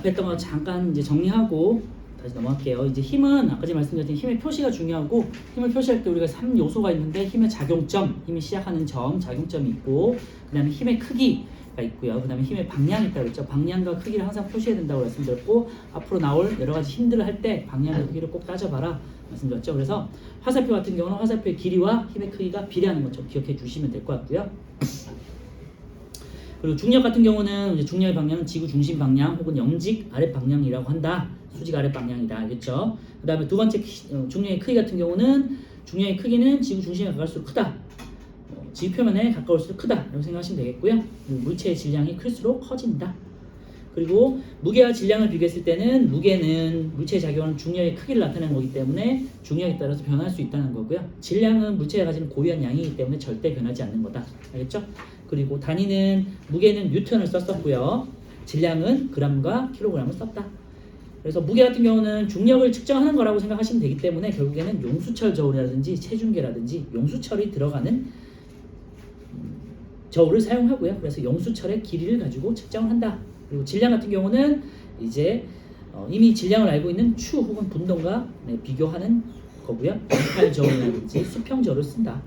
앞에 했던 거 잠깐 이제 정리하고 다시 넘어갈게요. 이제 힘은 아까 전에 말씀드렸던 힘의 표시가 중요하고, 힘을 표시할 때 우리가 3요소가 있는데, 힘의 작용점, 힘이 시작하는 점, 작용점이 있고, 그 다음에 힘의 크기가 있고요. 그 다음에 힘의 방향이 있다고 했죠. 방향과 크기를 항상 표시해야 된다고 말씀드렸고, 앞으로 나올 여러 가지 힘들을 할 때 방향과 크기를 꼭 따져봐라 말씀드렸죠. 그래서 화살표 같은 경우는 화살표의 길이와 힘의 크기가 비례하는 것 좀 기억해 주시면 될 것 같고요. 그리고 중력 같은 경우는 이제 중력의 방향은 지구 중심 방향 혹은 영직 아랫 방향이라고 한다. 수직 아랫 방향이다. 알겠죠? 그 다음에 두 번째 중력의 크기 같은 경우는, 중력의 크기는 지구 중심에 가까울수록 크다. 지구 표면에 가까울수록 크다. 라고 생각하시면 되겠고요. 물체의 질량이 클수록 커진다. 그리고 무게와 질량을 비교했을 때는, 무게는 물체에 작용하는 중력의 크기를 나타내는 거기 때문에 중력에 따라서 변할 수 있다는 거고요. 질량은 물체가 가지는 고유한 양이기 때문에 절대 변하지 않는 거다. 알겠죠? 그리고 단위는, 무게는 뉴턴을 썼었고요. 질량은 그램과 킬로그램을 썼다. 그래서 무게 같은 경우는 중력을 측정하는 거라고 생각하시면 되기 때문에 결국에는 용수철 저울이라든지 체중계라든지 용수철이 들어가는 저울을 사용하고요. 그래서 용수철의 길이를 가지고 측정을 한다. 그리고 질량 같은 경우는 이제 이미 질량을 알고 있는 추 혹은 분동과 비교하는 거고요. 연팔 저울이라든지 수평 저울을 쓴다.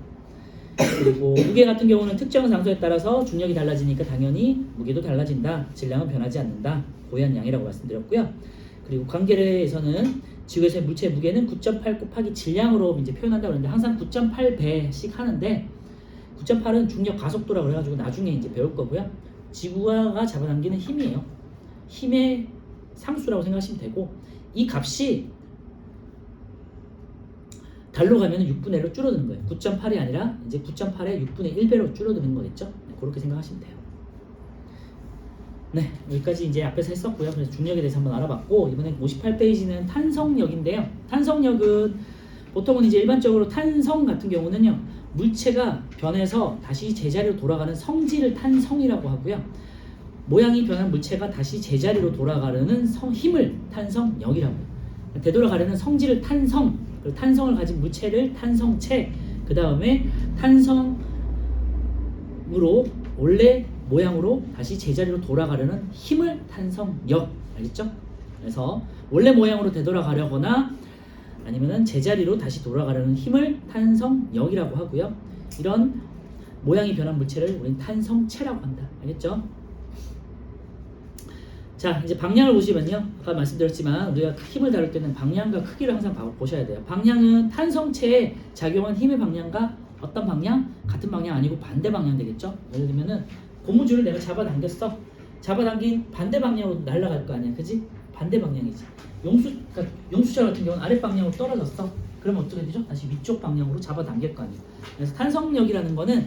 그리고 무게 같은 경우는 특정 장소에 따라서 중력이 달라지니까 당연히 무게도 달라진다. 질량은 변하지 않는다. 고유한 양이라고 말씀드렸고요. 그리고 관계례에서는 지구에서의 물체의 무게는 9.8 곱하기 질량으로 이제 표현한다고 하는데, 항상 9.8배씩 하는데, 9.8은 중력 가속도라고 그래가지고 나중에 이제 배울 거고요. 지구가 잡아당기는 힘이에요. 힘의 상수라고 생각하시면 되고, 이 값이 달로 가면 6분의 1로 줄어드는 거예요. 9.8이 아니라 이제 9.8의 6분의 1배로 줄어드는 거겠죠. 네, 그렇게 생각하시면 돼요. 네, 여기까지 이제 앞에서 했었고요. 그래서 중력에 대해서 한번 알아봤고, 이번에 58페이지는 탄성력인데요. 탄성력은 보통은 이제 일반적으로 탄성 같은 경우는요, 물체가 변해서 다시 제자리로 돌아가는 성질을 탄성이라고 하고요. 모양이 변한 물체가 다시 제자리로 돌아가려는 힘을 탄성력이라고 해요. 되돌아가려는 성질을 탄성, 그리고 탄성을 가진 물체를 탄성체, 그 다음에 탄성으로 원래 모양으로 다시 제자리로 돌아가려는 힘을 탄성력, 알겠죠? 그래서 원래 모양으로 되돌아가려거나 아니면은 제자리로 다시 돌아가려는 힘을 탄성력이라고 하고요. 이런 모양이 변한 물체를 우리는 탄성체라고 한다. 알겠죠? 자, 이제 방향을 보시면요. 아까 말씀드렸지만 우리가 힘을 다룰 때는 방향과 크기를 항상 보셔야 돼요. 방향은 탄성체에 작용한 힘의 방향과 어떤 방향? 같은 방향 아니고 반대 방향 되겠죠? 예를 들면은 고무줄을 내가 잡아당겼어. 잡아당긴 반대 방향으로 날아갈 거 아니야, 그지? 반대 방향이지. 그러니까 용수철 같은 경우는 아랫 방향으로 떨어졌어. 그러면 어떻게 되죠? 다시 위쪽 방향으로 잡아당길 거 아니야. 그래서 탄성력이라는 거는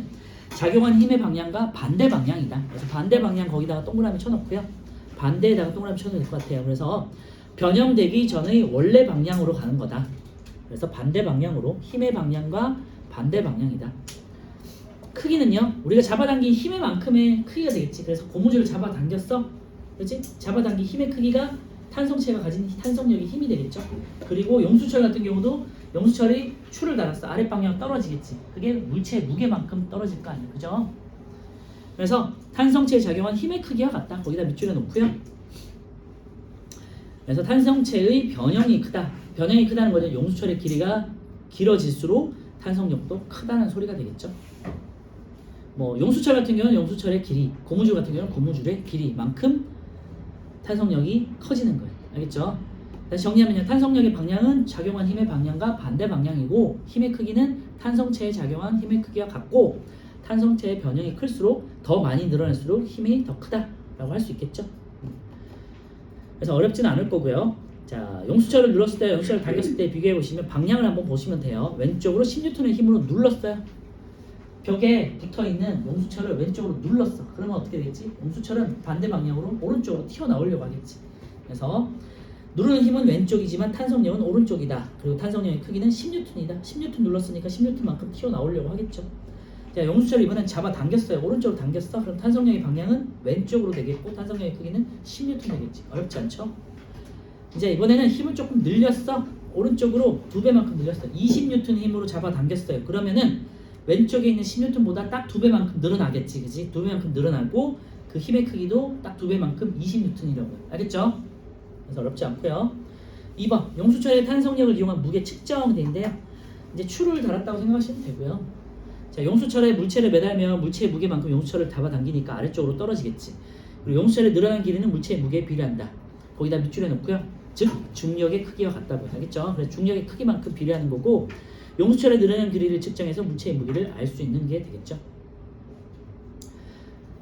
작용한 힘의 방향과 반대 방향이다. 그래서 반대 방향 거기다가 동그라미 쳐놓고요. 반대에다가 동그라미 쳐도 될 것 같아요. 그래서 변형되기 전의 원래 방향으로 가는 거다. 그래서 반대 방향으로, 힘의 방향과 반대 방향이다. 크기는요, 우리가 잡아당긴 힘의 만큼의 크기가 되겠지. 그래서 고무줄을 잡아당겼어, 그렇지? 잡아당긴 힘의 크기가 탄성체가 가진 탄성력의 힘이 되겠죠. 그리고 용수철 같은 경우도 용수철이 추를 달았어. 아랫 방향 떨어지겠지. 그게 물체의 무게만큼 떨어질 거 아니에요, 그죠? 그래서 탄성체에 작용한 힘의 크기와 같다. 거기다 밑줄에 놓고요. 그래서 탄성체의 변형이 크다. 변형이 크다는 거죠. 용수철의 길이가 길어질수록 탄성력도 크다는 소리가 되겠죠. 뭐 용수철 같은 경우는 용수철의 길이, 고무줄 같은 경우는 고무줄의 길이만큼 탄성력이 커지는 거예요. 알겠죠? 다시 정리하면요. 탄성력의 방향은 작용한 힘의 방향과 반대 방향이고, 힘의 크기는 탄성체에 작용한 힘의 크기와 같고, 탄성체의 변형이 클수록 더 많이 늘어날수록 힘이 더 크다라고 할 수 있겠죠. 그래서 어렵지는 않을 거고요. 자, 용수철을 눌렀을 때, 용수철을 당겼을 때 비교해 보시면 방향을 한번 보시면 돼요. 왼쪽으로 10N의 힘으로 눌렀어요. 벽에 붙어있는 용수철을 왼쪽으로 눌렀어. 그러면 어떻게 되겠지? 용수철은 반대 방향으로 오른쪽으로 튀어나오려고 하겠지. 그래서 누르는 힘은 왼쪽이지만 탄성력은 오른쪽이다. 그리고 탄성력의 크기는 10N이다. 10N 눌렀으니까 10N만큼 튀어나오려고 하겠죠. 자, 용수철을 이번엔 잡아당겼어요. 오른쪽으로 당겼어. 그럼 탄성력의 방향은 왼쪽으로 되겠고, 탄성력의 크기는 10N 되겠지. 어렵지 않죠? 이제 이번에는 힘을 조금 늘렸어. 오른쪽으로 2배만큼 늘렸어요. 20N 힘으로 잡아당겼어요. 그러면은 왼쪽에 있는 10N보다 딱 2배만큼 늘어나겠지, 그지? 2배만큼 늘어나고 그 힘의 크기도 딱 2배만큼 20N이라고 해요. 알겠죠? 그래서 어렵지 않고요. 2번 용수철의 탄성력을 이용한 무게 측정 대인데요. 이제 추를 달았다고 생각하시면 되고요. 자, 용수철에 물체를 매달면 물체의 무게만큼 용수철을 잡아당기니까 아래쪽으로 떨어지겠지. 그리고 용수철의 늘어난 길이는 물체의 무게에 비례한다. 거기다 밑줄에 놓고요. 즉 중력의 크기와 같다고요. 알겠죠? 그래서 중력의 크기만큼 비례하는 거고 용수철의 늘어난 길이를 측정해서 물체의 무게를 알 수 있는 게 되겠죠.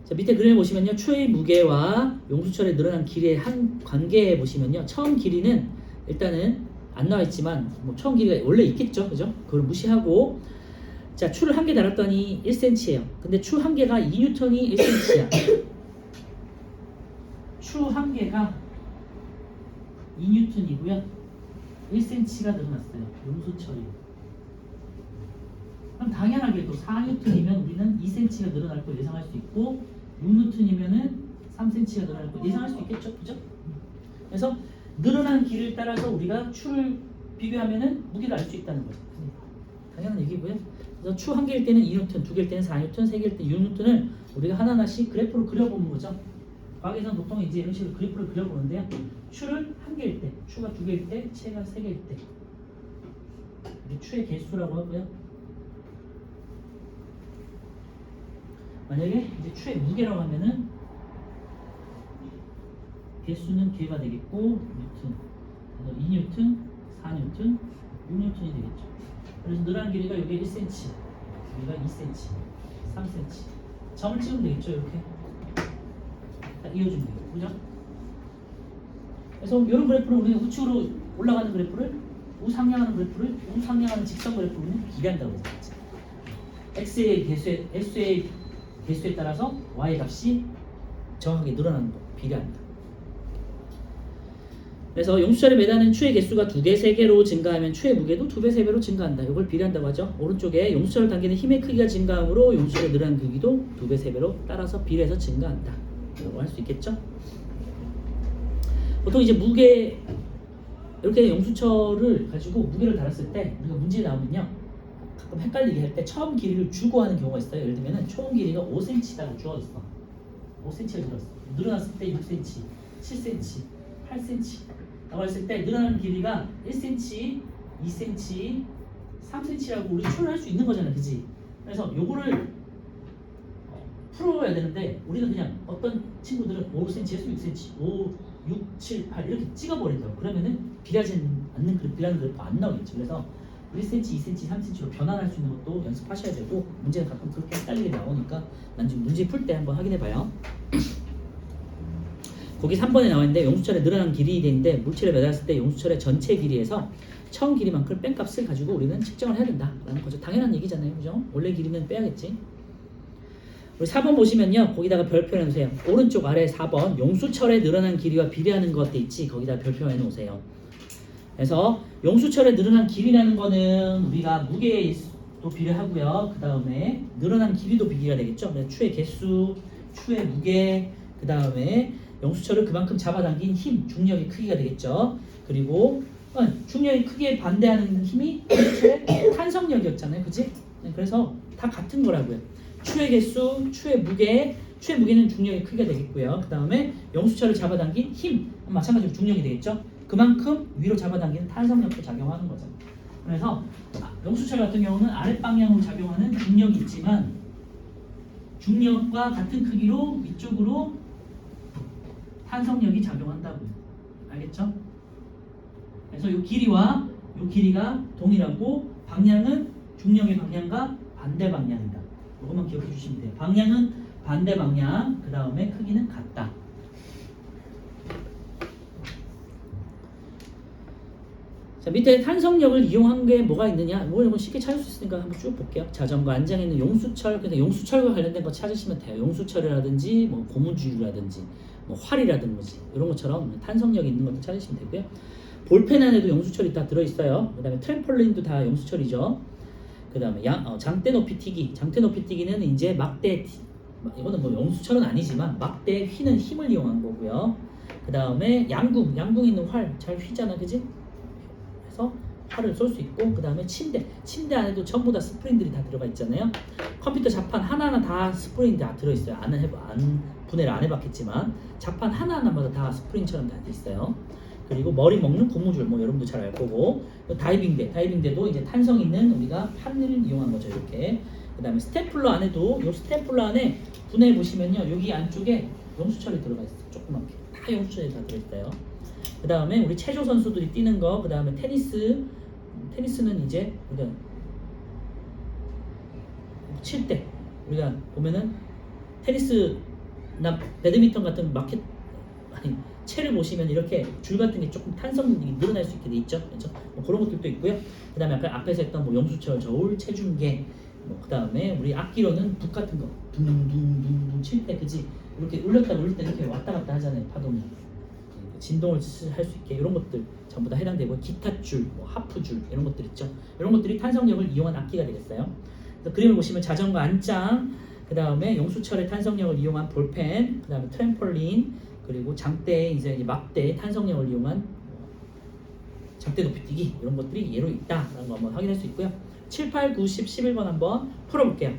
자, 밑에 그림을 보시면요. 추의 무게와 용수철의 늘어난 길이의 한 관계 보시면요. 처음 길이는 일단은 안 나와 있지만 뭐 처음 길이가 원래 있겠죠. 그죠? 그걸 무시하고 자, 추를 한 개 달았더니 1cm예요. 근데 추 한 개가 2N이 1cm야. 추 한 개가 2N이고요. 1cm가 늘어났어요. 용수철이. 그럼 당연하게 또 4N이면 우리는 2cm가 늘어날 걸 예상할 수 있고 6N이면은 3cm가 늘어날 걸 예상할 수 있겠죠. 그죠? 그래서 늘어난 길을 따라서 우리가 추를 비교하면은 무게를 알 수 있다는 거죠. 당연한 얘기고요. 그래서 추 한 개일 때는 2N, 두 개일 때는 4N, 세 개일 때 6N을 우리가 하나하나씩 그래프로 그려보는 거죠. 과학에서는 보통 이제 이런 식으로 그래프를 그려보는데요. 추를 한 개일 때, 추가 두 개일 때, 체가 세 개일 때. 추의 개수라고 하고요. 만약에 이제 추의 무게라고 하면은 개수는 개가 되겠고 뉴튼. 그래서 2N, 4N, 6N이 되겠죠. 그래서 늘어난 길이가 여기 1cm, 여기가 2cm, 3cm. 점을 찍으면 되겠죠. 이렇게 딱 이어주면 되겠죠. 그죠? 그래서 이런 그래프를 우리가 우측으로 올라가는 그래프를 우상향하는 그래프를 우상향하는 직선 그래프로는 비례한다고 했죠. x의 개수에 s의 개수에 따라서 y의 값이 정확하게 늘어나는 거 비례한다. 그래서 용수철에 매다는 추의 개수가 2개, 3개로 증가하면 추의 무게도 2배, 3배로 증가한다. 이걸 비례한다고 하죠. 오른쪽에 용수철을 당기는 힘의 크기가 증가하므로 용수철의 늘어난 크기도 2배, 3배로 따라서 비례해서 증가한다. 라고 할 수 있겠죠. 보통 이제 무게 이렇게 용수철을 가지고 무게를 달았을 때 우리가 문제 나오면요. 가끔 헷갈리게 할 때 처음 길이를 주고 하는 경우가 있어요. 예를 들면 총 길이가 5cm라고 주어졌어. 5cm를 들었어. 늘어났을 때 6cm, 7cm, 8cm 라고 했을 때 늘어나는 길이가 1cm, 2cm, 3cm라고 우리 추론할 수 있는 거잖아. 그지? 그래서 요거를 풀어야 되는데 우리는 그냥 어떤 친구들은 5cm에서 6cm, 5, 6, 7, 8 이렇게 찍어버린다고. 그러면은 비례하지 않는 비례하는 그래프 안 나오겠죠. 그래서 1cm, 2cm, 3cm로 변환할 수 있는 것도 연습하셔야 되고 문제는 가끔 그렇게 헷갈리게 나오니까 난 지금 문제 풀 때 한번 확인해봐요. 거기 3번에 나와있는데 용수철의 늘어난 길이 되는데 물체를 매달았을 때 용수철의 전체 길이에서 처음 길이만큼 뺀 값을 가지고 우리는 측정을 해야 된다라는 거죠. 당연한 얘기잖아요. 그죠? 원래 길이는 빼야겠지. 우리 4번 보시면요. 거기다가 별표 해놓으세요. 오른쪽 아래 4번 용수철의 늘어난 길이와 비례하는 것 있지. 거기다 별표 해놓으세요. 그래서 용수철의 늘어난 길이라는 거는 우리가 무게도 비례하고요. 그 다음에 늘어난 길이도 비례가 되겠죠. 추의 개수, 추의 무게, 그 다음에 용수철을 그만큼 잡아당긴 힘, 중력의 크기가 되겠죠. 그리고 중력의 크기에 반대하는 힘이 용수철의 탄성력이었잖아요. 그치? 그래서 다 같은 거라고요. 추의 개수, 추의 무게는 중력의 크기가 되겠고요. 그 다음에 용수철을 잡아당긴 힘, 마찬가지로 중력이 되겠죠. 그만큼 위로 잡아당기는 탄성력도 작용하는 거죠. 그래서 용수철 같은 경우는 아랫방향으로 작용하는 중력이 있지만 중력과 같은 크기로 위쪽으로 탄성력이 작용한다고요. 알겠죠? 그래서 이 길이와 이 길이가 동일하고 방향은 중력의 방향과 반대 방향이다. 이것만 기억해 주시면 돼요. 방향은 반대 방향, 그 다음에 크기는 같다. 자, 밑에 탄성력을 이용한 게 뭐가 있느냐? 이거 쉽게 찾을 수 있으니까 한번 쭉 볼게요. 자전거 안장에 있는 용수철, 근데 용수철과 관련된 거 찾으시면 돼요. 용수철이라든지 뭐 고무줄이라든지 뭐 활이라든지 이런 것처럼 탄성력이 있는 것도 찾으시면 되고요. 볼펜 안에도 용수철이 다 들어있어요. 그 다음에 트램폴린도 다 용수철이죠. 그 다음에 장대 높이 뛰기. 장대 높이 뛰기는 이제 막대, 이거는 뭐 용수철은 아니지만 막대 휘는 힘을 이용한 거고요. 그 다음에 양궁 있는 활 잘 휘잖아, 그지? 그래서 활을 쏠 수 있고, 그 다음에 침대 안에도 전부 다 스프링들이 다 들어가 있잖아요. 컴퓨터 자판 하나하나 다 스프링 다 들어있어요. 분해를 안 해봤겠지만 자판 하나하나마다 다 스프링처럼 다 돼 있어요. 그리고 머리 먹는 고무줄, 뭐 여러분도 잘 알 거고. 다이빙대도 이제 탄성 있는 우리가 판을 이용한 거죠. 이렇게. 그다음에 스테플러 안에도 요 스테플러 안에 분해 보시면요, 여기 안쪽에 용수철이 들어가 있어요. 조그맣게 다 용수철이 다 들어있어요. 그다음에 우리 체조 선수들이 뛰는 거, 그다음에 테니스는 이제 우리가 칠 때 우리가 보면은 테니스나 배드민턴 같은 채를 보시면 이렇게 줄 같은 게 조금 탄성이 늘어날 수 있게 돼 있죠. 그렇죠? 뭐 그런 것들도 있고요. 그다음에 아까 앞에서 했던 뭐 용수철, 저울, 체중계, 뭐 그다음에 우리 악기로는 북 같은 거 둥둥둥둥 칠 때, 그지? 이렇게 올렸다 올릴 때 이렇게 왔다 갔다 하잖아요. 파동이 진동을 할 수 있게 이런 것들 전부 다 해당되고, 기타 줄, 뭐 하프 줄 이런 것들 있죠. 이런 것들이 탄성력을 이용한 악기가 되겠어요. 그래서 그림을 보시면 자전거 안장, 그 다음에 용수철의 탄성력을 이용한 볼펜, 그 다음에 트램폴린, 그리고 장대, 이제 막대 탄성력을 이용한 장대 높이뛰기, 이런 것들이 예로 있다라는 거 한번 확인할 수 있고요. 7, 8, 9, 10, 11번 한번 풀어볼게요.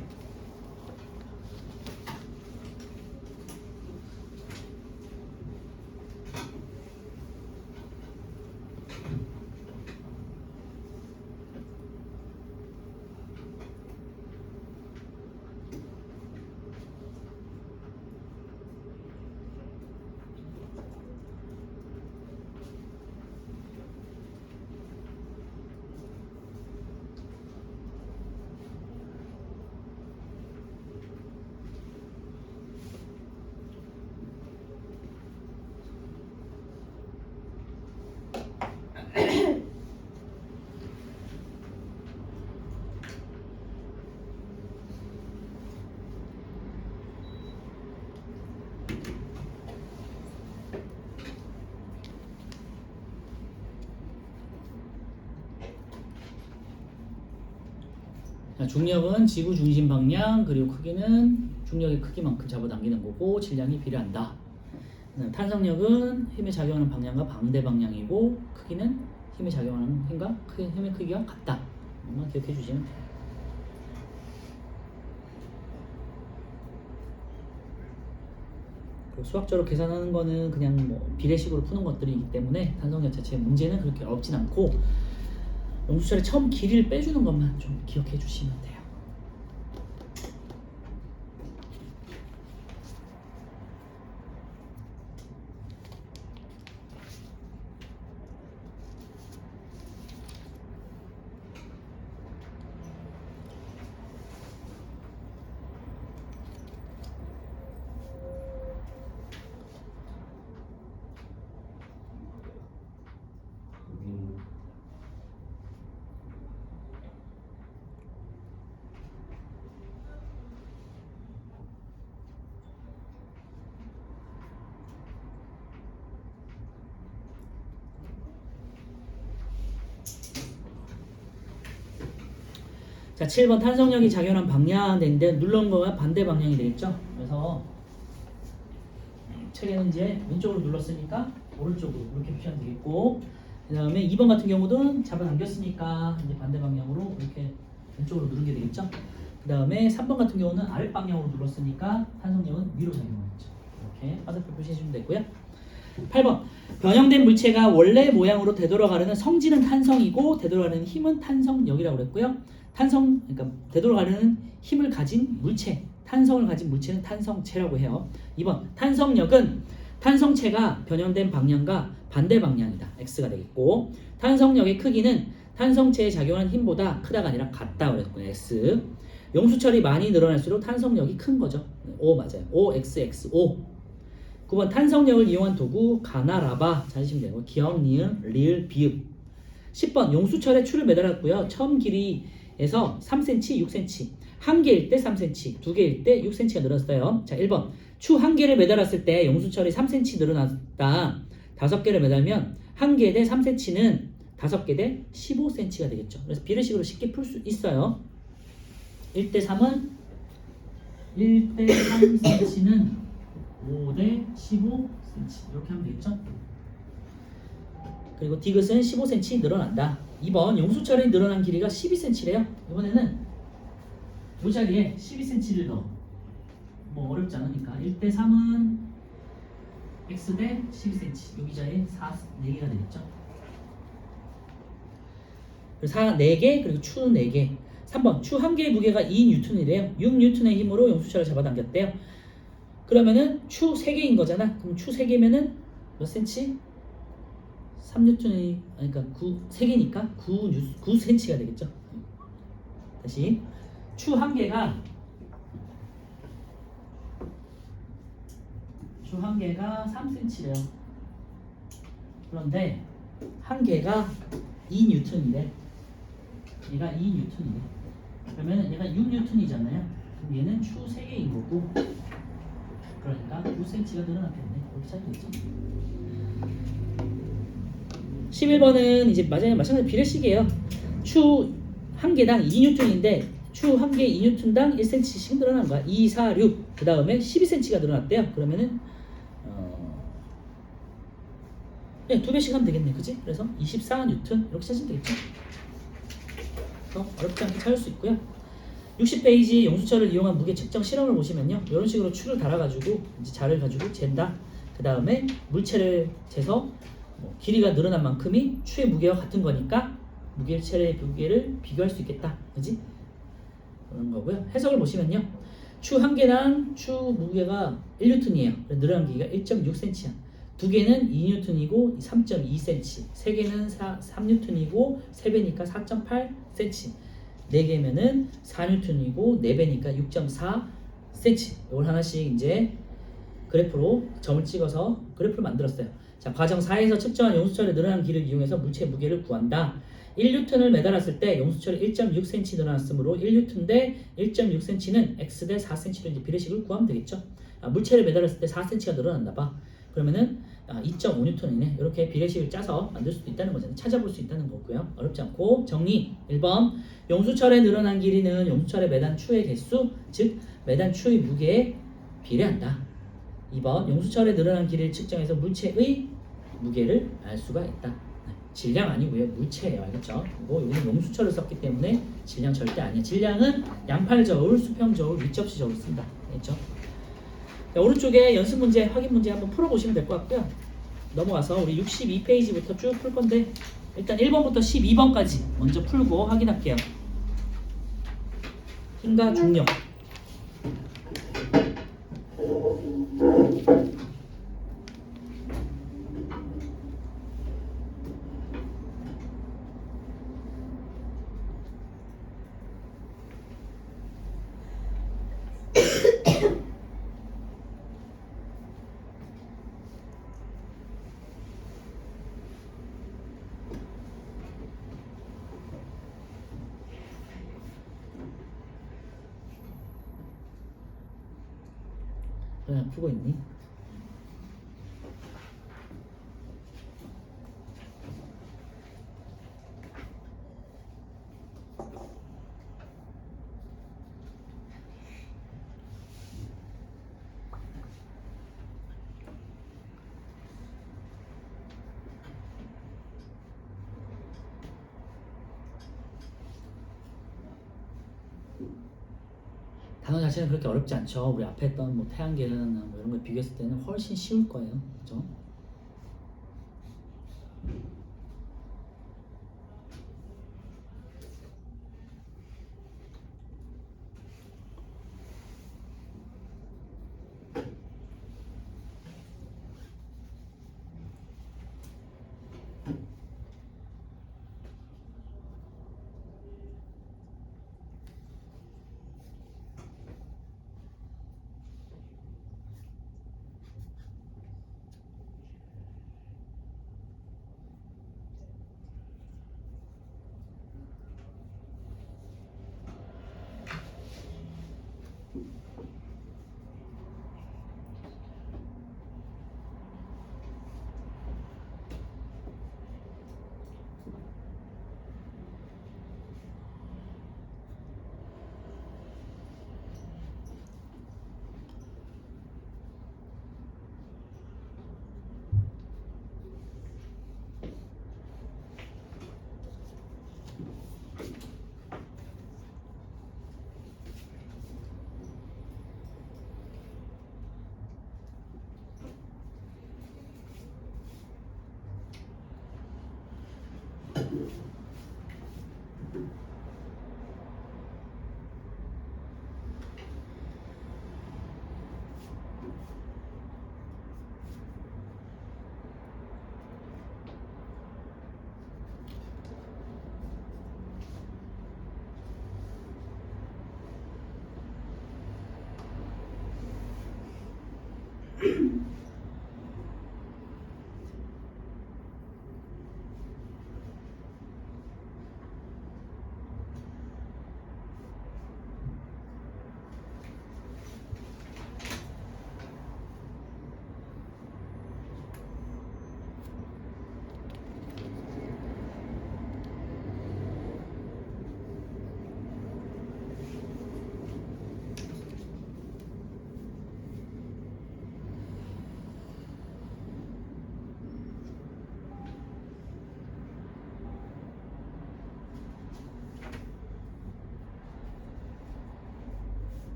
중력은 지구 중심 방향, 그리고 크기는 중력의 크기만큼 잡아당기는 거고, 질량이 비례한다. 탄성력은 힘에 작용하는 방향과 반대 방향이고, 크기는 힘에 작용하는 힘의 크기가 같다. 이것만 기억해 주시면 돼요. 그리고 수학적으로 계산하는 거는 그냥 뭐 비례식으로 푸는 것들이기 때문에 탄성력 자체의 문제는 그렇게 어렵진 않고, 용수철의 처음 길이를 빼주는 것만 좀 기억해 주시면 돼요. 자, 7번 탄성력이 작용한 방향인데 누른 거와 반대 방향이 되겠죠. 그래서 책에는 이제 왼쪽으로 눌렀으니까 오른쪽으로 이렇게 표시하면 되겠고, 그 다음에 2번 같은 경우는 잡아당겼으니까 이제 반대 방향으로 이렇게 왼쪽으로 누른 게 되겠죠. 그 다음에 3번 같은 경우는 아랫 방향으로 눌렀으니까 탄성력은 위로 작용하겠죠. 이렇게 화살표 표시해주면 되고요. 8번 변형된 물체가 원래 모양으로 되돌아가려는 성질은 탄성이고, 되돌아가는 힘은 탄성력이라고 그랬고요. 그러니까 되돌아가려는 힘을 가진 물체, 탄성을 가진 물체는 탄성체라고 해요. 2번 탄성력은 탄성체가 변형된 방향과 반대 방향이다. X가 되겠고, 탄성력의 크기는 탄성체에 작용한 힘보다 크다가 아니라 같다 그랬고요. X. 용수철이 많이 늘어날수록 탄성력이 큰 거죠. O 맞아요. O, X, X, O. 9번 탄성력을 이용한 도구 가나라바 찾으시면 되고, 기역, 니은, 리을, 비읍. 10번 용수철에 추를 매달았고요. 처음 길이에서 3cm, 6cm. 한 개일 때 3cm, 두 개일 때 6cm가 늘었어요. 자, 1번 추 한 개를 매달았을 때 용수철이 3cm 늘어났다. 5개를 매달면 한 개 대 3cm는 5개 대 15cm가 되겠죠. 그래서 비례식으로 쉽게 풀 수 있어요. 1대 3은 1대 3cm는 5대 15cm 이렇게 하면 되겠죠. 그리고 디귿은 15cm 늘어난다. 2번 용수철이 늘어난 길이가 12cm래요. 이번에는 이 자리에 12cm를 넣어. 뭐 어렵지 않으니까 1대 3은 x 대 12cm 여기 자리에 4개가 되겠죠. 4개 그리고 추 4개. 3번 추 한 개의 무게가 2N이래요. 6N의 힘으로 용수철을 잡아당겼대요. 그러면은 추 3개인 거잖아. 그럼 추 3개면은 몇 cm? 3N이 그러니까 3개니까 9cm가 되겠죠. 다시 추 한 개가 3cm래요. 그런데 한 개가 2N이래. 얘가 2N이래. 그러면 얘가 6N이잖아요. 그럼 얘는 추 3개인 거고, 그러니까 9cm가 늘어났겠네. 이렇게 찾으겠죠. 11번은 이제 마찬가지 비례식이에요. 추 한 개당 2N인데 추 한 개 2N당 1cm씩 늘어난 거야. 2, 4, 6. 그 다음에 12cm가 늘어났대요. 그러면은 네, 2배씩 하면 되겠네. 그지? 그래서 24N 이렇게 찾으면 되겠죠. 어렵지 않게 찾을 수 있고요. 60페이지 용수철을 이용한 무게 측정 실험을 보시면요. 이런 식으로 추를 달아가지고 이제 자를 가지고 잰다. 그 다음에 물체를 재서 길이가 늘어난 만큼이 추의 무게와 같은 거니까 무게체의 무게를 비교할 수 있겠다. 그지? 그런 거고요. 해석을 보시면요. 추 한 개당 추 무게가 1N이에요. 늘어난 길이가 1.6cm야. 두 개는 2N이고 3.2cm. 세 개는 3N이고 3배니까 4.8cm. 네 개면은 4N이고 4배니까 6.4cm. 이걸 하나씩 이제 그래프로 점을 찍어서 그래프를 만들었어요. 자, 과정 4에서 측정한 용수철의 늘어난 길이를 이용해서 물체의 무게를 구한다. 1N을 매달았을 때 용수철이 1.6cm 늘어났으므로 1N 대 1.6cm는 x 대 4cm로 이제 비례식을 구하면 되겠죠. 물체를 매달았을 때 4cm가 늘어났나 봐. 그러면은 2.5N이네. 이렇게 비례식을 짜서 만들 수도 있다는 거잖아요. 찾아볼 수 있다는 거고요. 어렵지 않고 정리. 1번 용수철의 늘어난 길이는 용수철의 매단 추의 개수, 즉 매단 추의 무게에 비례한다. 2번 용수철의 늘어난 길이를 측정해서 물체의 무게를 알 수가 있다. 네, 질량 아니고요. 물체예요. 알겠죠? 그리고 여기는 용수철을 썼기 때문에 질량 절대 아니에요. 질량은 양팔저울, 수평저울, 윗접시저울 쓴다. 알겠죠? 자, 오른쪽에 연습 문제, 확인 문제 한번 풀어보시면 될 것 같고요. 넘어가서 우리 62페이지부터 쭉 풀 건데 일단 1번부터 12번까지 먼저 풀고 확인할게요. 힘과 중력. 그냥 풀고 있니? 단어 자체는 그렇게 어렵지 않죠. 우리 앞에 했던 뭐 태양계는 뭐 이런 걸 비교했을 때는 훨씬 쉬울 거예요. 그죠?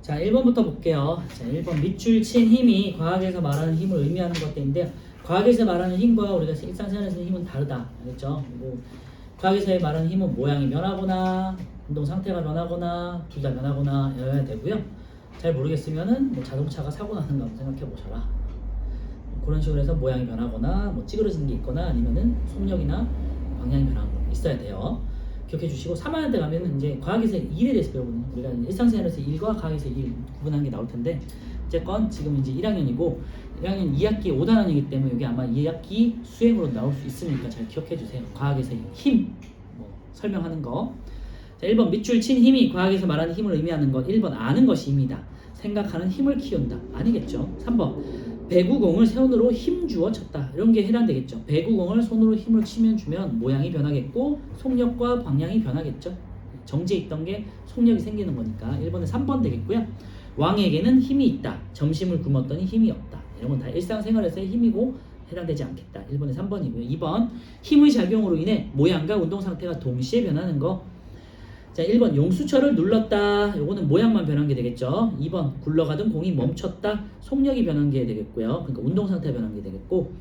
자, 1번부터 볼게요. 자, 1번 밑줄 친 힘이 과학에서 말하는 힘을 의미하는 것들인데요. 과학에서 말하는 힘과 우리가 일상생활에서는 힘은 다르다. 알겠죠? 그리고 과학에서 말하는 힘은 모양이 변하거나 운동 상태가 변하거나 둘 다 변하거나 여야 되고요. 잘 모르겠으면은 뭐 자동차가 사고 나는 거 한번 생각해 보셔라. 그런 식으로 해서 모양이 변하거나 뭐 찌그러지는 게 있거나 아니면은 속력이나 방향이 변하는 거 있어야 돼요. 기억해 주시고 3학년 때 가면은 이제 과학에서 일에 대해서 배우거든요. 우리가 일상생활에서 일과 과학에서 일 구분하는 게 나올 텐데 어쨌건 지금 이제 1학년이고 1학년 2학기 5단원이기 때문에 이게 아마 2학기 수행으로 나올 수 있으니까 잘 기억해 주세요. 과학에서 힘 뭐 설명하는 거. 자, 1번 밑줄 친 힘이 과학에서 말하는 힘을 의미하는 것 1번 아는 것입니다. 생각하는 힘을 키운다. 아니겠죠. 3번 배구공을 손으로 힘 주어 쳤다. 이런 게 해당되겠죠. 배구공을 손으로 힘을 주면 모양이 변하겠고 속력과 방향이 변하겠죠. 정지에 있던 게 속력이 생기는 거니까 1번에 3번 되겠고요. 왕에게는 힘이 있다. 점심을 굶었더니 힘이 없다. 이런 건 다 일상생활에서의 힘이고 해당되지 않겠다. 1번에 3번이고요. 2번 힘의 작용으로 인해 모양과 운동 상태가 동시에 변하는 거. 자, 1번 용수철을 눌렀다. 요거는 모양만 변한 게 되겠죠. 2번 굴러가던 공이 멈췄다. 속력이 변한 게 되겠고요. 그러니까 운동 상태가 변한 게 되겠고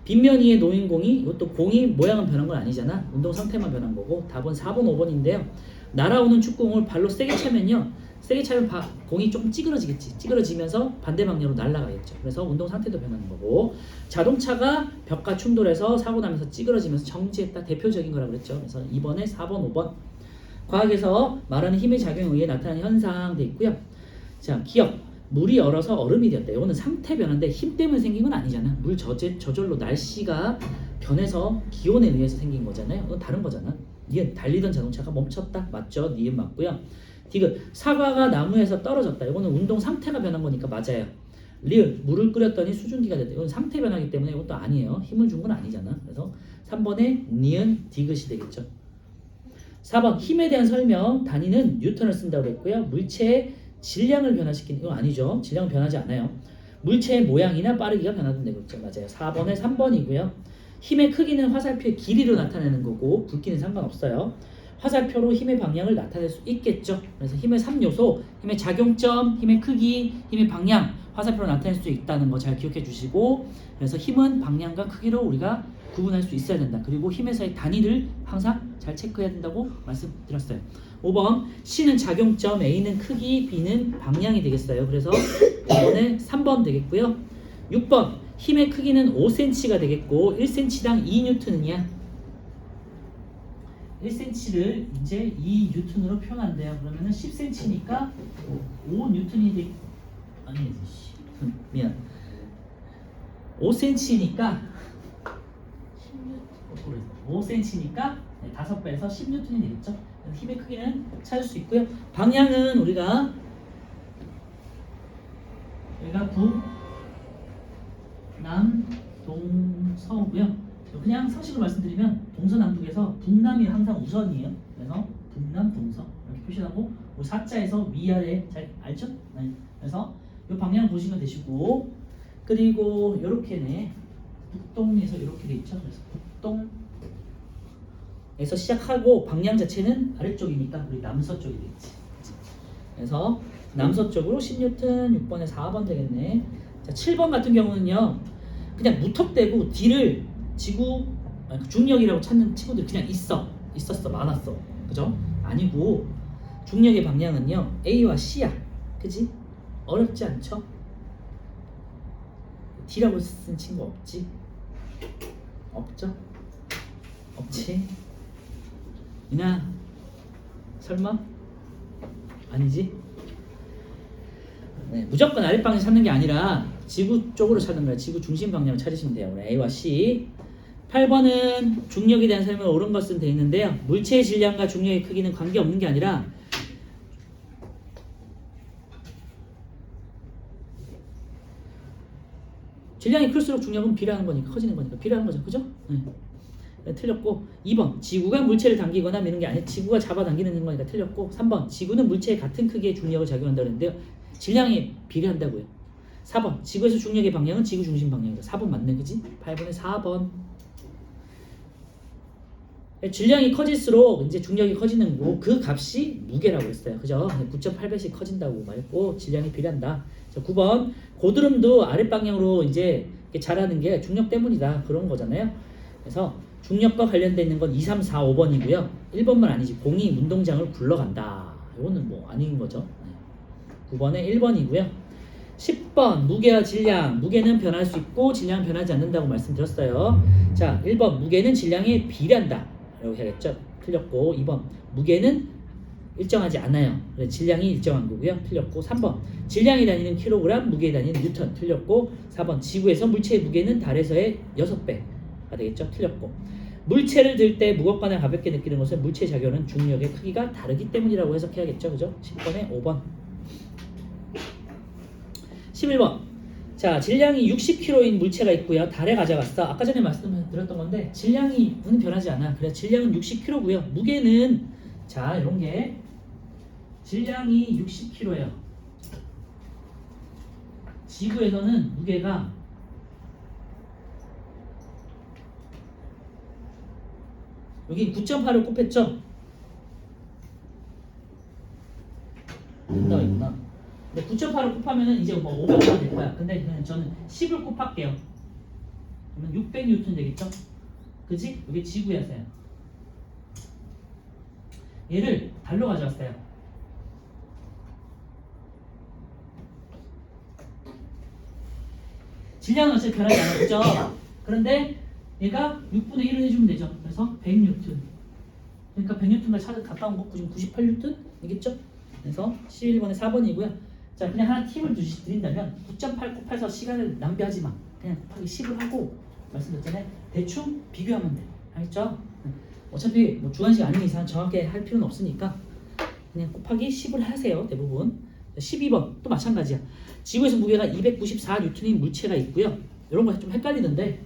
빗면 위에 놓인 공이 이것도 공이 모양은 변한 건 아니잖아. 운동 상태만 변한 거고 답은 4번 5번인데요. 날아오는 축구공을 발로 세게 차면요. 세게 차면 공이 좀 찌그러지겠지. 찌그러지면서 반대 방향으로 날아가겠죠. 그래서 운동 상태도 변하는 거고 자동차가 벽과 충돌해서 사고 나면서 찌그러지면서 정지했다. 대표적인 거라고 그랬죠. 그래서 2번에 4번 5번 과학에서 말하는 힘의 작용에 의해 나타나는 현상 돼 있고요. 자, 기억. 물이 얼어서 얼음이 되었다. 이거는 상태 변화인데 힘 때문에 생긴 건 아니잖아. 물 저절로 날씨가 변해서 기온에 의해서 생긴 거잖아요. 그건 다른 거잖아. 니은 달리던 자동차가 멈췄다. 맞죠? 니은 맞고요. 디귿 사과가 나무에서 떨어졌다. 이거는 운동 상태가 변한 거니까 맞아요. 리을 물을 끓였더니 수증기가 됐다. 이건 상태 변화기 때문에 이것도 아니에요. 힘을 준 건 아니잖아. 그래서 3번에 니은 디귿이 되겠죠. 4번 힘에 대한 설명 단위는 뉴턴을 쓴다고 했고요. 물체의 질량을 변화시키는 이거 아니죠. 질량은 변하지 않아요. 물체의 모양이나 빠르기가 변화된 되고 있죠. 맞아요. 4번에 3번이고요. 힘의 크기는 화살표의 길이로 나타내는 거고 굵기는 상관없어요. 화살표로 힘의 방향을 나타낼 수 있겠죠. 그래서 힘의 3요소, 힘의 작용점, 힘의 크기, 힘의 방향, 화살표로 나타낼 수 있다는 거 잘 기억해 주시고, 그래서 힘은 방향과 크기로 우리가 구분할 수 있어야 된다. 그리고 힘에서의 단위를 항상 잘 체크해야 된다고 말씀드렸어요. 5번 C는 작용점, A는 크기, B는 방향이 되겠어요. 그래서 5번에 3번 되겠고요. 6번 힘의 크기는 5cm가 되겠고 1cm당 2N이야. 1cm를 이제 2N으로 표현한대요. 그러면은 10cm니까 5N이 되 아니 미안 5cm니까 5cm니까 5배에서 10N이 되겠죠. 힘의 크기는 찾을 수 있고요. 방향은 우리가 부, 남, 동, 서고요. 그냥 상식으로 말씀드리면 동서남북에서 북남이 항상 우선이에요. 그래서 북남, 동서 이렇게 표시하고 사자에서 위아래 잘 알죠? 네. 그래서 이 방향 보시면 되시고, 그리고 이렇게네 북동에서 이렇게 돼 있죠. 그래서 북동에서 시작하고 방향 자체는 아래쪽이니까 우리 남서쪽이 되겠지. 그래서 남서쪽으로 10N, 6번에 4번 되겠네. 자, 7번 같은 경우는요, 그냥 무턱대고 D를 지구 중력이라고 찾는 친구들 그냥 있었어, 많았어, 그죠? 아니고 중력의 방향은요 A와 C야, 그지? 어렵지 않죠? D라고 쓴 친구 없지? 없죠? 없지? 이나 설마? 아니지? 네, 무조건 아랫방향 찾는 게 아니라 지구 쪽으로 찾는 거예요. 지구 중심 방향을 찾으시면 돼요. A와 C. 8번은 중력에 대한 설명을 옳은 것은 되어 있는데요. 물체의 질량과 중력의 크기는 관계없는 게 아니라 질량이 클수록 중력은 비례하는 거니까, 커지는 거니까 비례하는 거죠. 그죠? 네, 틀렸고. 2번 지구가 물체를 당기거나 미는 게 아니라 지구가 잡아당기는 거니까 틀렸고. 3번 지구는 물체의 같은 크기의 중력을 작용한다고 했는데요. 질량이 비례한다고요. 4번 지구에서 중력의 방향은 지구 중심 방향이다. 4번 맞네, 그지? 8번에 4번. 질량이 커질수록 이제 중력이 커지는 거고 그 값이 무게라고 했어요. 그죠? 9.8배씩 커진다고 말했고 질량이 비례한다. 자, 9번 고드름도 아랫방향으로 이제 자라는 게 중력 때문이다. 그런 거잖아요. 그래서 중력과 관련되어 있는 건 2, 3, 4, 5번이고요. 1번만 아니지. 공이 운동장을 굴러간다. 이거는 뭐 아닌 거죠. 9번에 1번이고요. 10번 무게와 질량. 무게는 변할 수 있고 질량은 변하지 않는다고 말씀드렸어요. 자, 1번 무게는 질량에 비례한다 라고 해야겠죠. 틀렸고. 2번 무게는 일정하지 않아요. 그래서 질량이 일정한 거고요. 틀렸고. 3번 질량이 다니는 킬로그램, 무게에 다니는 뉴턴. 틀렸고. 4번 지구에서 물체의 무게는 달에서의 6배가 되겠죠. 틀렸고. 물체를 들 때 무겁거나 가볍게 느끼는 것은 물체의 작용은 중력의 크기가 다르기 때문이라고 해석해야겠죠. 그죠? 10번에 5번. 11번. 자, 질량이 60kg인 물체가 있고요. 달에 가져갔어. 아까 전에 말씀드렸던 건데 질량은 변하지 않아. 그래서 질량은 60kg고요. 무게는 자, 이런 게 질량이 60kg예요. 지구에서는 무게가 여기 9.8을 곱했죠? 된다 있구나. 근데 9.8을 곱하면은 이제 뭐 500가 될 거야. 근데 저는 10을 곱할게요. 그러면 600N 되겠죠? 그지? 이게 지구였어요. 얘를 달로 가져왔어요. 질량은 어차피 변하지 않았죠? 그런데 얘가 6분의 1을 해주면 되죠. 그래서 100N. 그러니까 100N가 갔다 온 거 98N이겠죠? 그래서 11번에 4번이고요. 자, 그냥 하나 팁을 드린다면 9.8 곱해서 시간을 낭비하지 마. 그냥 곱하기 10을 하고 말씀드렸잖아요. 대충 비교하면 돼. 알겠죠? 어차피 뭐 주관식 아닌 이상 정확하게 할 필요는 없으니까 그냥 곱하기 10을 하세요. 대부분. 12번 또 마찬가지야. 지구에서 무게가 294N인 물체가 있고요. 이런 거 좀 헷갈리는데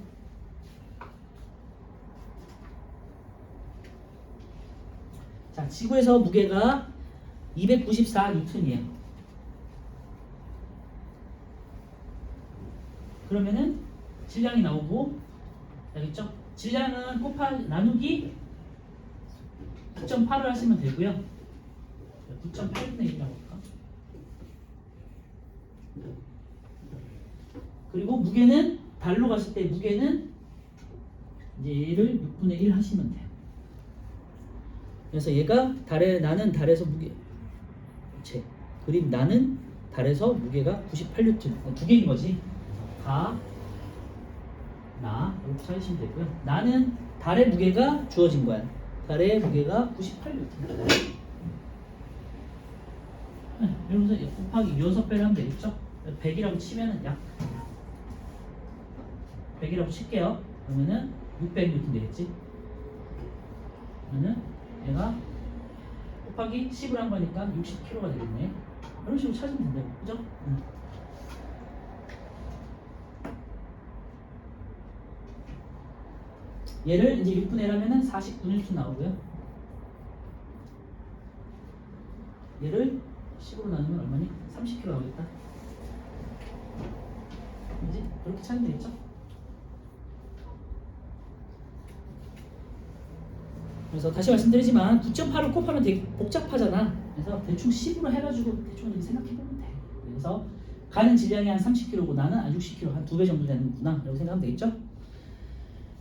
자, 지구에서 무게가 294N이에요. 그러면은 질량이 나오고, 알겠죠? 질량은 나누기 9.8을 하시면 되고요. 9.8분의 1이라고 할까? 그리고 무게는 달로 갔을 때 무게는 이제 얘를 6분의 1 하시면 돼요. 그래서 얘가 나는 달에서 그림 나는 달에서 무게가 98N. 두 개인 거지. 이렇게 찾으시면 되고요. 나는 달의 무게가 주어진 거야. 달의 무게가 98N. 이러면서 곱하기 6배를 하면 되겠죠? 100이라고 치면은 약 100이라고 칠게요. 그러면은 600N 되겠지? 그러면은 얘가 곱하기 10을 한 거니까 60kg가 되겠네. 이런 식으로 찾으면 된다고. 그죠? 얘를 이제 6분의 1 하면은 49N 나오고요. 얘를 10으로 나누면 얼마니? 30kg 나오겠다. 이제 그렇게 찾으면 되겠죠? 그래서 다시 말씀드리지만 9.8을 곱하면 되게 복잡하잖아. 그래서 대충 10으로 해가지고 대충 이렇게 생각해보면 돼. 그래서 가는 질량이 한 30kg고 나는 한 60kg, 한 2배 정도 되는구나 라고 생각하면 되겠죠?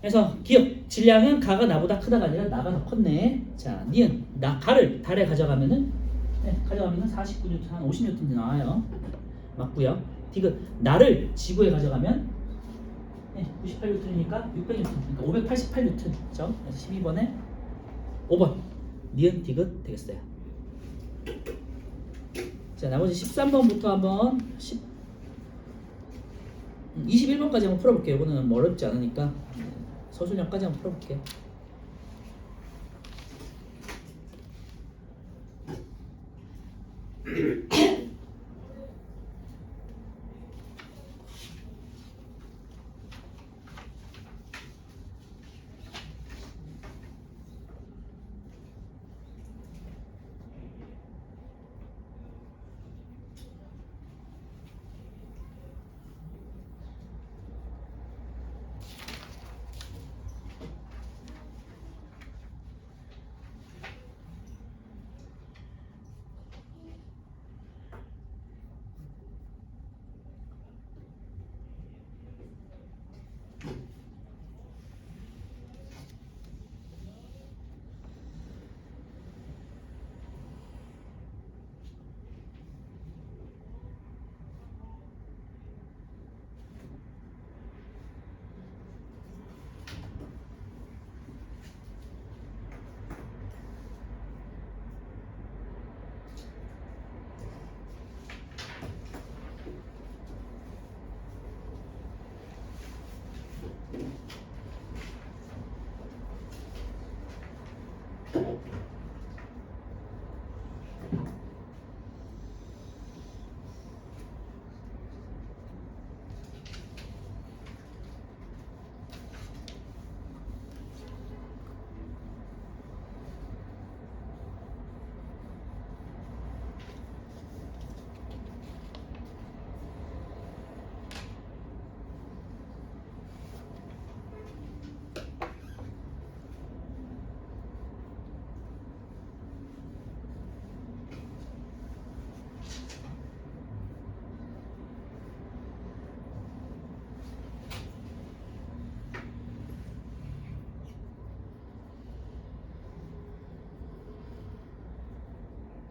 그래서 기억, 질량은 가가 나보다 크다가 아니라 나가 더 컸네. 자, 니은, 가를 달에 가져가면은 49N, 한 50N 나와요. 맞고요. 디귿, 나를 지구에 가져가면 98N이니까 600N, 그러니까 588N. 그렇죠? 그래서 12번에 5번 니은 디귿 되겠어요. 자, 나머지 13번부터 한번 21번까지 한번 풀어볼게요. 이거는 뭐 어렵지 않으니까 서술형까지 한번 풀어볼게요.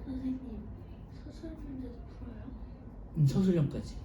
선생님, 서술 문제도 풀어요? 서술형까지.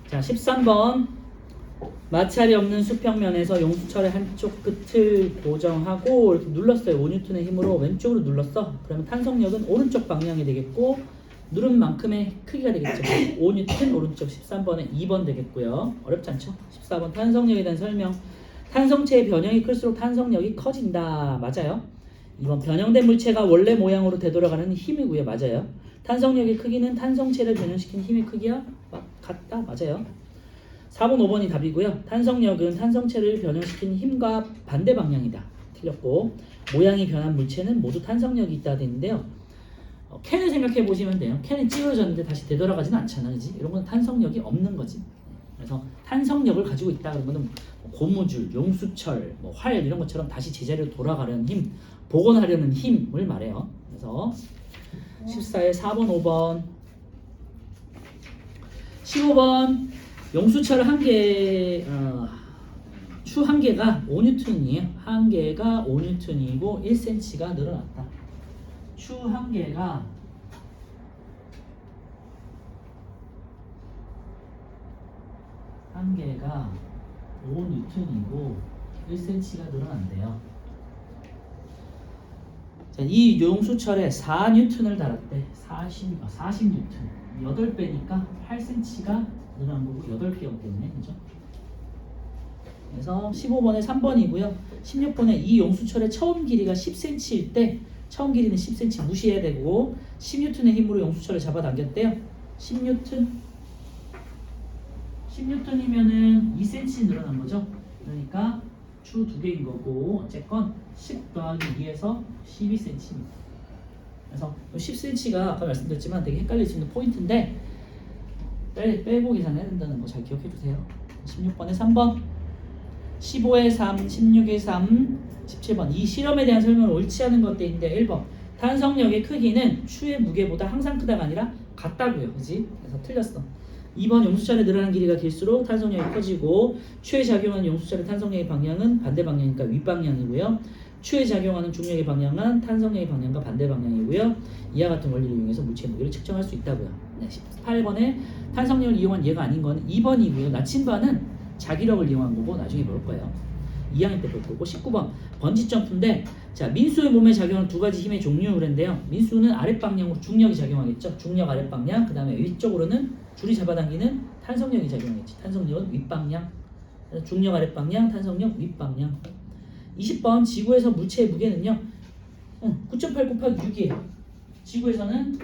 자, 13번 마찰이 없는 수평면에서 용수철의 한쪽 끝을 고정하고 이렇게 눌렀어요. 5N의 힘으로 왼쪽으로 눌렀어. 그러면 탄성력은 오른쪽 방향이 되겠고 누른 만큼의 크기가 되겠죠. 5N 오른쪽 13번에 2번 되겠고요. 어렵지 않죠? 14번 탄성력에 대한 설명. 탄성체의 변형이 클수록 탄성력이 커진다. 맞아요. 이번 변형된 물체가 원래 모양으로 되돌아가는 힘이고요. 맞아요. 탄성력의 크기는 탄성체를 변형시킨 힘의 크기와 같다. 맞아요. 4번, 5번이 답이고요. 탄성력은 탄성체를 변형시킨 힘과 반대 방향이다. 틀렸고 모양이 변한 물체는 모두 탄성력이 있다 되는데요. 캔을 생각해 보시면 돼요. 캔이 찌그러졌는데 다시 되돌아가지는 않잖아, 그지? 이런 건 탄성력이 없는 거지. 그래서 탄성력을 가지고 있다 그런 거는 고무줄, 용수철, 활 이런 것처럼 다시 제자리로 돌아가려는 힘, 복원하려는 힘을 말해요. 그래서 14에 4번, 5번, 15번 용수철 한 개, 추 한 개가 5N이에요. 한 개가 5N이고 1cm가 늘어났다. 추 한 개가 한 개가 5N이고 1cm가 늘어난대요. 자, 이 용수철에 4N을 달았대. 40N. 8배니까 8cm가 늘어난 거고 8배였기 때문에, 그죠? 그래서 15번에 3번이고요. 16번에 이 용수철의 처음 길이가 10cm일 때 처음 길이는 10cm 무시해야 되고 10N의 힘으로 용수철을 잡아당겼대요. 10N이면은 2cm 늘어난 거죠. 그러니까 추 2개인 거고 어쨌건 10 더하기 2에서 12cm입니다. 그래서 10cm가 아까 말씀드렸지만 되게 헷갈릴 수 있는 포인트인데 빼고 계산해야 된다는 거 잘 기억해 주세요. 16번에 3번, 15에 3, 16에 3, 17번. 이 실험에 대한 설명을 옳지 않은 것들인데 1번 탄성력의 크기는 추의 무게보다 항상 크다가 아니라 같다고요. 그지? 그래서 틀렸어. 2번 용수철의 늘어나는 길이가 길수록 탄성력이 커지고 추에 작용하는 용수철의 탄성력의 방향은 반대 방향이니까 윗방향이고요. 추에 작용하는 중력의 방향은 탄성력의 방향과 반대 방향이고요. 이와 같은 원리를 이용해서 물체의 무게를 측정할 수 있다고요. 네, 18번에 탄성력을 이용한 예가 아닌 건 2번이고요. 나침반은 자기력을 이용한 거고 나중에 볼 거예요. 2학년 때 볼 거고 19번 번지 점프인데 자 민수의 몸에 작용하는 두 가지 힘의 종류 그랬는데요. 민수는 아랫방향으로 중력이 작용하겠죠. 중력 아랫방향 그 다음에 위쪽으로는 줄이 잡아당기는 탄성력이 작용하겠지. 탄성력은 윗방향 중력 아랫방향 탄성력 윗방향 20번 지구에서 물체의 무게는요 9.8 곱하기 6이에요. 지구에서는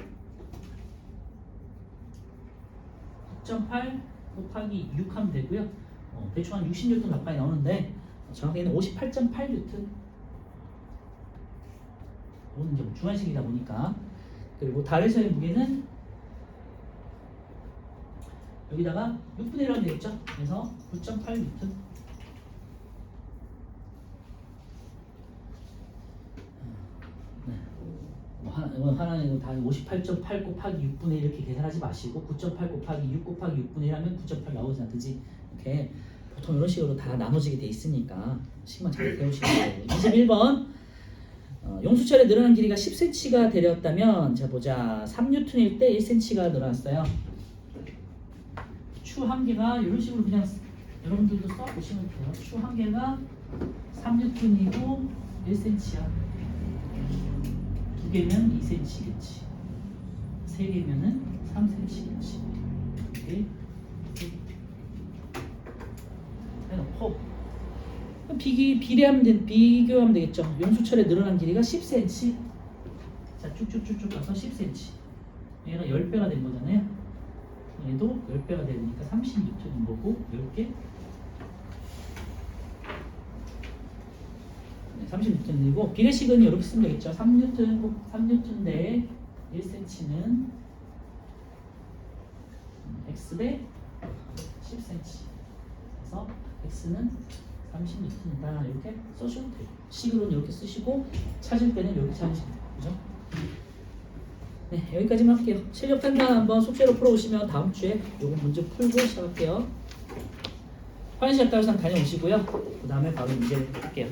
9.8 곱하기 6 하면 되고요. 대충 한 60N 가까이 나오는데 정확히는 58.8N. 오늘 이제 주관식이다 보니까. 그리고 달에서의 무게는 여기다가 6분의 1 하면 되겠죠. 그래서 9.8N. 하나는 다 58.8 곱하기 6분의 1 이렇게 계산하지 마시고 9.8 곱하기 6 곱하기 6분의 1 하면 9.8 나오잖아, 그지? 이렇게 보통 이런 식으로 다 나눠지게 돼 있으니까 식만 잘 배우시면 돼요. 21번 용수철의 늘어난 길이가 10cm가 되렸다면 자 보자 3N일 때 1cm가 늘어났어요. 추 한 개가 이런 식으로 그냥 여러분들도 써보시면 돼요. 추 한 개가 3N이고 1cm야. 두 개면 2cm겠지. 세 개면은 3cm겠지. 이렇게 해놓고 비교하면 되겠죠. 용수철의 늘어난 길이가 10cm. 자 쭉쭉쭉쭉 가서 10cm. 얘가 10배가 된 거잖아요. 얘도 10배가 되니까 30N인 거고 10개 30N이고 비례식은 이렇게 쓰면 되겠죠. 3N 대 1cm는 x대 10cm. 그래서 x는 30N이다 이렇게 써주면 돼요. 식으로는 이렇게 쓰시고 찾을 때는 이렇게 찾으시면 돼요. 그죠? 네, 여기까지만 할게요. 실력 판단 한번 숙제로 풀어오시면 다음 주에 요거 문제 풀고 시작할게요. 화장실 갔다 와서 다녀오시고요. 그 다음에 바로 문제 할게요.